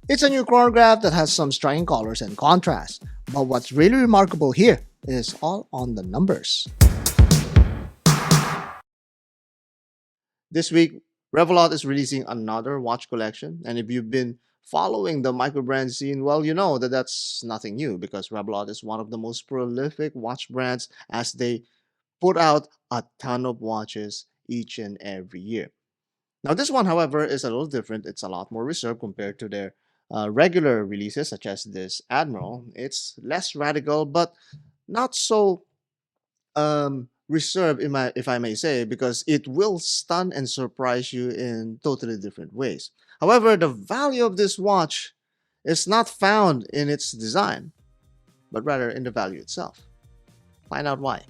It's a new chronograph that has some striking colors and contrast, but what's really remarkable here is all on the numbers. This week, Revelot is releasing another watch collection, and if you've been following the microbrand scene, well, you know that that's nothing new because Revelot is one of the most prolific watch brands as they put out a ton of watches each and every year. Now, this one, however, is a little different. It's a lot more reserved compared to their regular releases, such as this Admiral. It's less radical, but not so reserved, if I may say, because it will stun and surprise you in totally different ways. However, the value of this watch is not found in its design, but rather in the value itself. Find out why.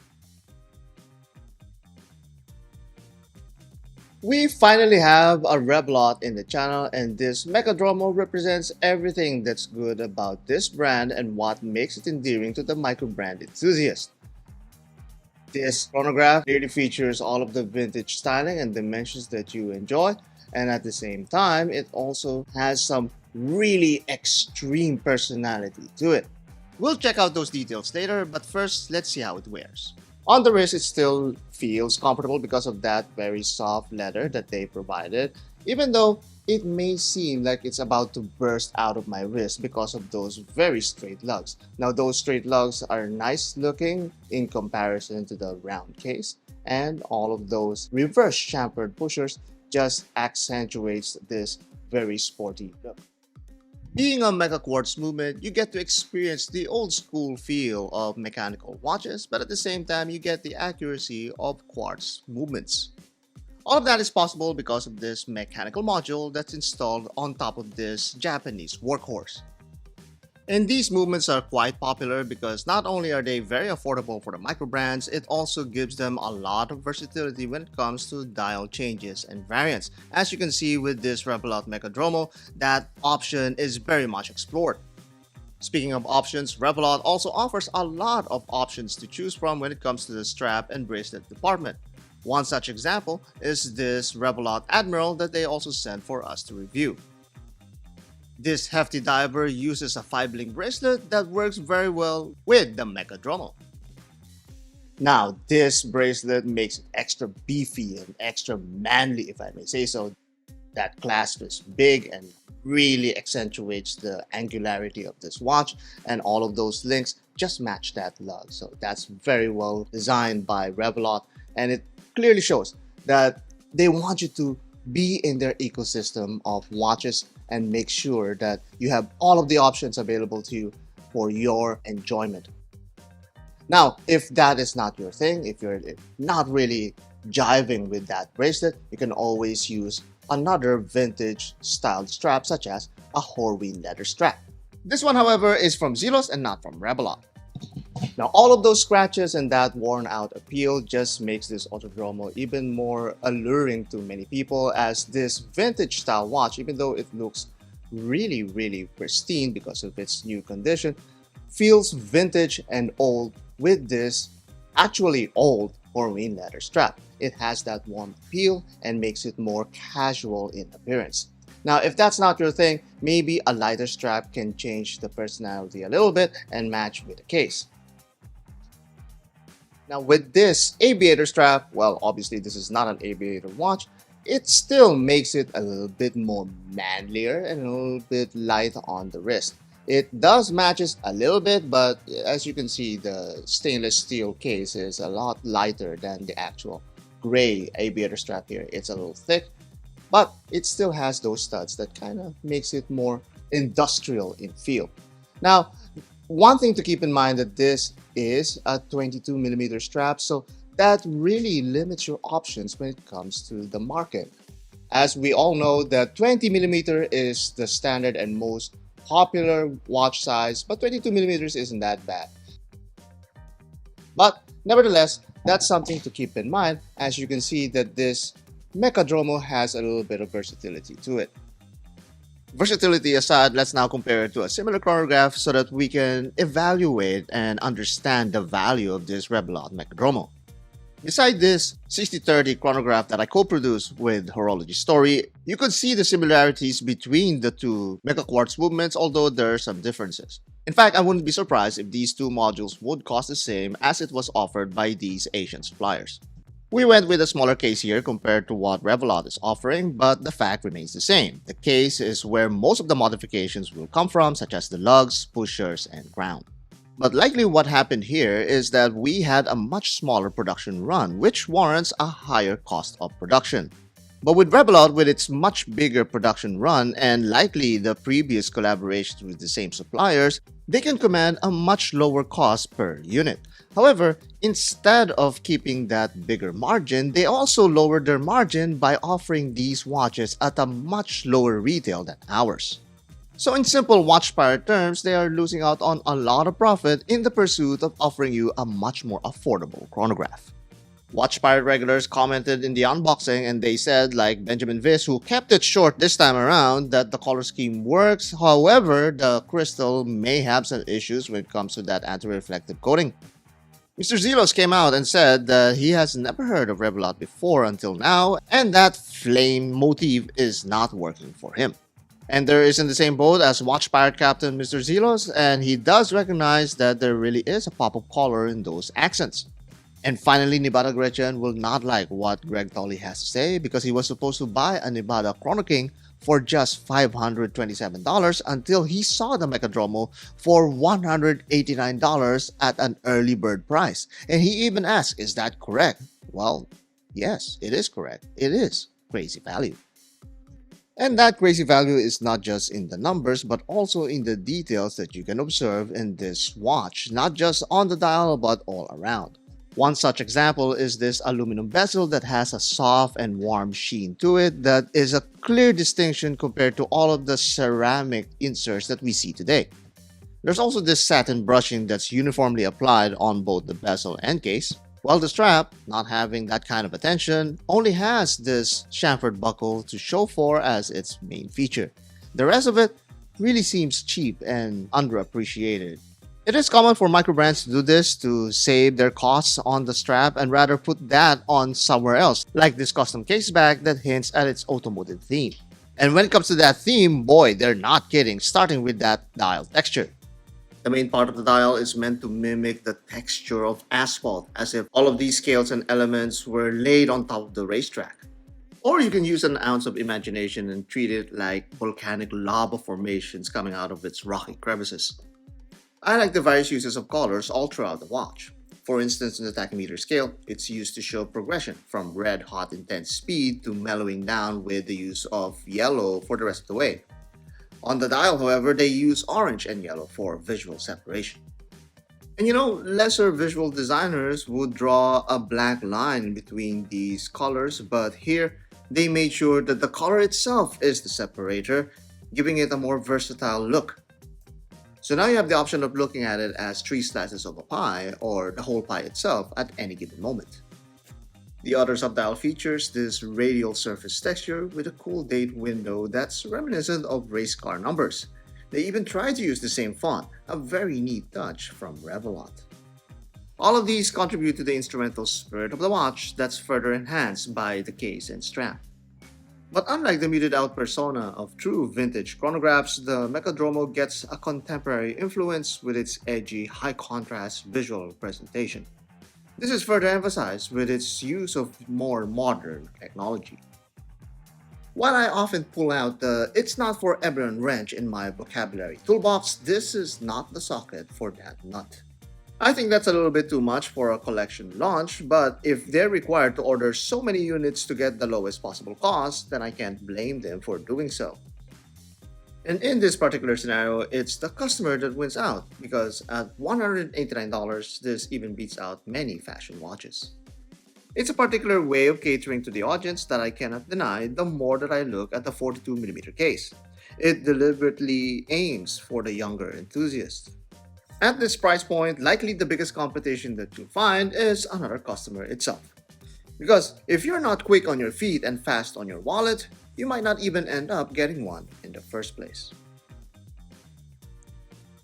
We finally have a Revelot in the channel, and this Mecadromo represents everything that's good about this brand and what makes it endearing to the microbrand enthusiast. This chronograph clearly features all of the vintage styling and dimensions that you enjoy, and at the same time, it also has some really extreme personality to it. We'll check out those details later, but first, let's see how it wears. On the wrist, it still feels comfortable because of that very soft leather that they provided, even though it may seem like it's about to burst out of my wrist because of those very straight lugs. Now, those straight lugs are nice looking in comparison to the round case, and all of those reverse chamfered pushers just accentuates this very sporty look. Being a Mecha Quartz movement, you get to experience the old school feel of mechanical watches, but at the same time, you get the accuracy of quartz movements. All of that is possible because of this mechanical module that's installed on top of this Japanese workhorse. And these movements are quite popular because not only are they very affordable for the microbrands, it also gives them a lot of versatility when it comes to dial changes and variants. As you can see with this Revelot Mecadromo, that option is very much explored. Speaking of options, Revelot also offers a lot of options to choose from when it comes to the strap and bracelet department. One such example is this Revelot Admiral that they also sent for us to review. This hefty diver uses a 5-link bracelet that works very well with the Mecadromo. Now, this bracelet makes it extra beefy and extra manly, if I may say so. That clasp is big and really accentuates the angularity of this watch, and all of those links just match that lug. So that's very well designed by Revelot, and it clearly shows that they want you to be in their ecosystem of watches and make sure that you have all of the options available to you for your enjoyment. Now, if that is not your thing, if you're not really jiving with that bracelet, you can always use another vintage styled strap such as a Horology leather strap. This one, however, is from Zelos and not from Revelot. Now, all of those scratches and that worn out appeal just makes this Autodromo even more alluring to many people, as this vintage style watch, even though it looks really pristine because of its new condition, feels vintage and old with this actually old Horology leather strap. It has that warm appeal and makes it more casual in appearance. Now, if that's not your thing, maybe a lighter strap can change the personality a little bit and match with the case. Now, with this aviator strap, well, obviously this is not an aviator watch, it still makes it a little bit more manlier and a little bit light on the wrist. It does matches a little bit, but as you can see, the stainless steel case is a lot lighter than the actual gray aviator strap here. It's a little thick, but it still has those studs that kind of makes it more industrial in feel. Now, one thing to keep in mind that this is a 22mm strap, so that really limits your options when it comes to the market. As we all know, that 20mm is the standard and most popular watch size, but 22mm isn't that bad. But nevertheless, that's something to keep in mind, as you can see that this Mecadromo has a little bit of versatility to it. Versatility aside, let's now compare it to a similar chronograph so that we can evaluate and understand the value of this Revelot Mecadromo. Beside this 6030 chronograph that I co-produced with Horology Story, you could see the similarities between the two Mecha Quartz movements, although there are some differences. In fact, I wouldn't be surprised if these two modules would cost the same as it was offered by these Asian suppliers. We went with a smaller case here compared to what Revelot is offering, but the fact remains the same. The case is where most of the modifications will come from, such as the lugs, pushers, and crown. But likely what happened here is that we had a much smaller production run, which warrants a higher cost of production. But with Revelot, with its much bigger production run and likely the previous collaborations with the same suppliers, they can command a much lower cost per unit. However, instead of keeping that bigger margin, they also lowered their margin by offering these watches at a much lower retail than ours. So in simple watch pirate terms, they are losing out on a lot of profit in the pursuit of offering you a much more affordable chronograph. Watch pirate regulars commented in the unboxing and they said, like Benjamin Viss, who kept it short this time around, that the color scheme works, however, the crystal may have some issues when it comes to that anti-reflective coating. Mr. Zelos came out and said that he has never heard of Revelot before until now, and that flame motif is not working for him. Ender is in the same boat as Watch Pirate Captain Mr. Zelos, and he does recognize that there really is a pop of color in those accents. And finally, Nevada Gretchen will not like what Greg Tolley has to say because he was supposed to buy a Nevada Chrono King for just $527 until he saw the Mecadromo for $189 at an early bird price. And he even asked, is that correct? Well, yes, it is correct. It is crazy value. And that crazy value is not just in the numbers, but also in the details that you can observe in this watch, not just on the dial, but all around. One such example is this aluminum bezel that has a soft and warm sheen to it that is a clear distinction compared to all of the ceramic inserts that we see today. There's also this satin brushing that's uniformly applied on both the bezel and case, while the strap, not having that kind of attention, only has this chamfered buckle to show for as its main feature. The rest of it really seems cheap and underappreciated. It is common for microbrands to do this to save their costs on the strap and rather put that on somewhere else, like this custom case bag that hints at its automotive theme. And when it comes to that theme, boy, they're not kidding, starting with that dial texture. The main part of the dial is meant to mimic the texture of asphalt, as if all of these scales and elements were laid on top of the racetrack. Or you can use an ounce of imagination and treat it like volcanic lava formations coming out of its rocky crevices. I like the various uses of colors all throughout the watch. For instance, in the tachymeter scale, it's used to show progression from red hot intense speed to mellowing down with the use of yellow for the rest of the way. On the dial, however, they use orange and yellow for visual separation. And lesser visual designers would draw a black line in between these colors, but here they made sure that the color itself is the separator, giving it a more versatile look. So now you have the option of looking at it as 3 slices of a pie or the whole pie itself at any given moment. The other subdial features this radial surface texture with a cool date window that's reminiscent of race car numbers. They even try to use the same font, a very neat touch from Revelot. All of these contribute to the instrumental spirit of the watch that's further enhanced by the case and strap. But unlike the muted out persona of true vintage chronographs, the Mecadromo gets a contemporary influence with its edgy, high contrast visual presentation. This is further emphasized with its use of more modern technology. While I often pull out the "it's not for everyone" wrench in my vocabulary toolbox, this is not the socket for that nut. I think that's a little bit too much for a collection launch, but if they're required to order so many units to get the lowest possible cost, then I can't blame them for doing so. And in this particular scenario, it's the customer that wins out because at $189, this even beats out many fashion watches. It's a particular way of catering to the audience that I cannot deny the more that I look at the 42mm case. It deliberately aims for the younger enthusiast. At this price point, likely the biggest competition that you'll find is another customer itself. Because if you're not quick on your feet and fast on your wallet, you might not even end up getting one in the first place.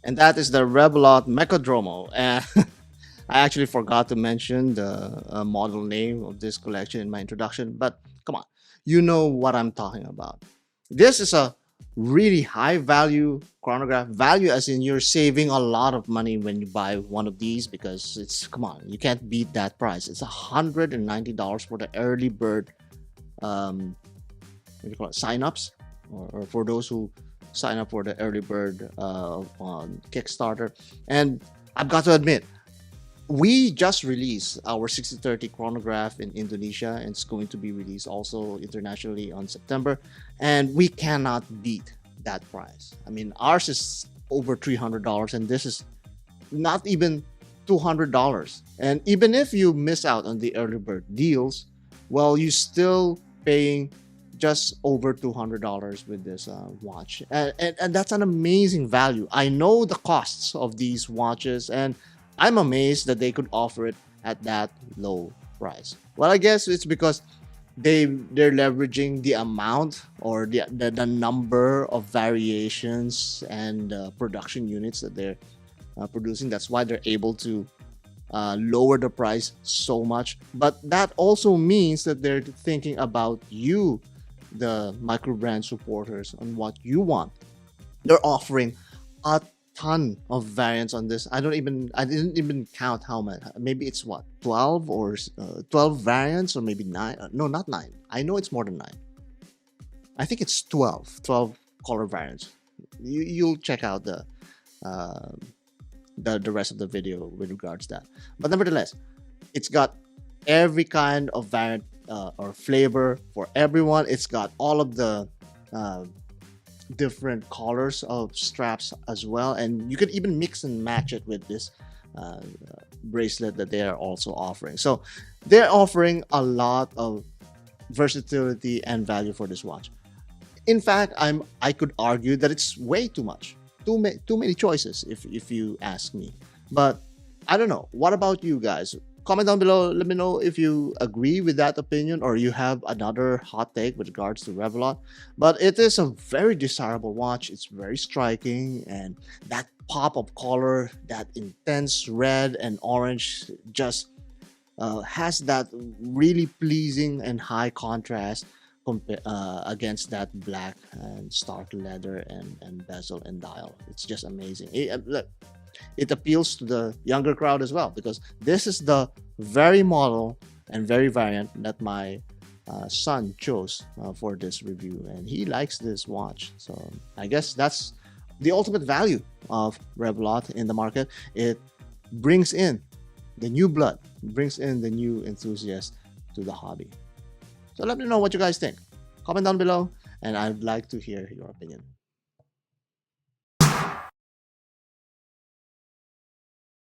And that is the Revelot Mecadromo. I actually forgot to mention the model name of this collection in my introduction, but come on, you know what I'm talking about. This is a really high value chronograph. Value as in you're saving a lot of money when you buy one of these, because it's, come on, you can't beat that price. It's $190 for the early bird what do you call it, sign-ups, or for those who sign up for the early bird on Kickstarter. And I've got to admit, we just released our 6030 chronograph in Indonesia, and it's going to be released also internationally on September, and we cannot beat that price. I mean, ours is over $300, and this is not even $200. And even if you miss out on the early bird deals, well, you still paying just over $200 with this watch, and that's an amazing value. I know the costs of these watches, and I'm amazed that they could offer it at that low price. Well, I guess it's because they're leveraging the amount, or the number of variations and production units that they're producing. That's why they're able to lower the price so much. But that also means that they're thinking about you, the microbrand supporters, on what you want. They're offering a ton of variants on this. I didn't even count how many. Maybe it's what, 12 or 12 variants, or maybe 9. No, not 9. I know it's more than 9. I think it's 12 color variants. You'll check out the rest of the video with regards to that. But nevertheless, it's got every kind of variant or flavor for everyone. It's got all of the different colors of straps as well, and you could even mix and match it with this bracelet that they are also offering. So they're offering a lot of versatility and value for this watch. In fact, I could argue that it's way too much, too many choices, if you ask me. But I don't know. What about you guys? Comment down below. Let me know if you agree with that opinion, or you have another hot take with regards to Revelot. But it is a very desirable watch. It's very striking, and that pop of color, that intense red and orange, just has that really pleasing and high contrast against that black and stark leather and bezel and dial. It's just amazing. Look, it appeals to the younger crowd as well, because this is the very model and very variant that my son chose for this review, and he likes this watch. So I guess that's the ultimate value of Revelot in the market. It brings in the new blood, brings in the new enthusiast to the hobby. So let me know what you guys think. Comment down below, and I'd like to hear your opinion.